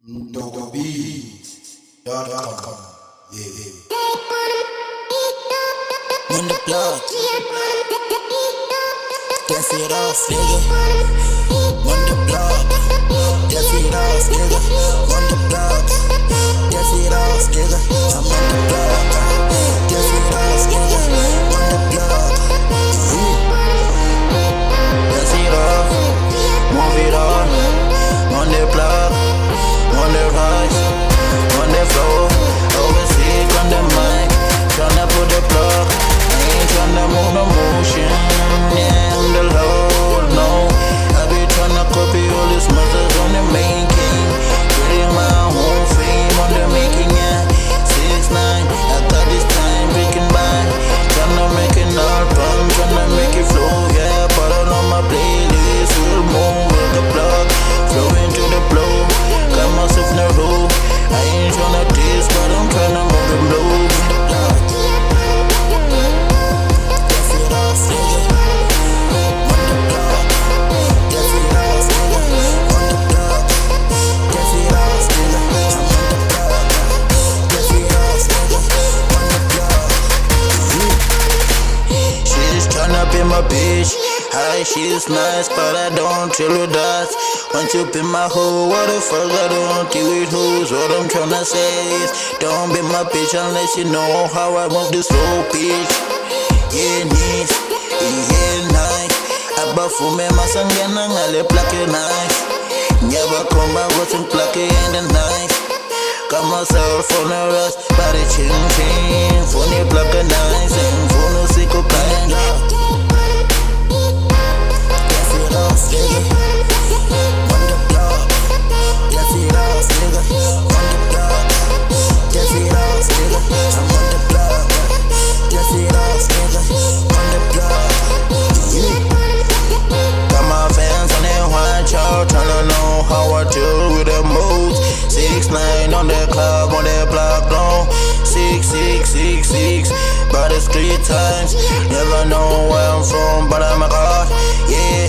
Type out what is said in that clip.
W.N.P. Yeah. On the block, that's it off, nigga. On the block, that's it off, nigga. On the block, that's it off, nigga. I'm on the block, that's it off, nigga. On the block, that's it off, move it on. On the block, on the rise, on the floor, overseas on the mic, tryna put the plug. Tryna move the motion, yeah, I'm the Lord, no. I be tryna copy all these mothers on the making, getting my own fame on the making, yeah. 6'9", I got this time breaking by, tryna make it album, tryna make it flow, yeah. Put it on my playlist, we'll move with the block, flow into the blow, got myself in a row. I ain't tryna diss, but I'm tryna move the blow. My bitch, hi, she's nice, but I don't chill with that. Once you be my hoe, what the fuck, I don't deal with hoes. What I'm tryna say is, don't be my bitch unless you know how I move this slow bitch. Yeah, nice, yeah, nice. Abafume masangena ngale plake nice. Never come back with some plake and the nice. Got myself on the rest, body ching ching. Funny plake nice, and funny sicko blind. How I deal with the moves. 6'9" on the club, on the block, no. 6'6", by the street times. Never know where I'm from, but I'm a god. Yeah,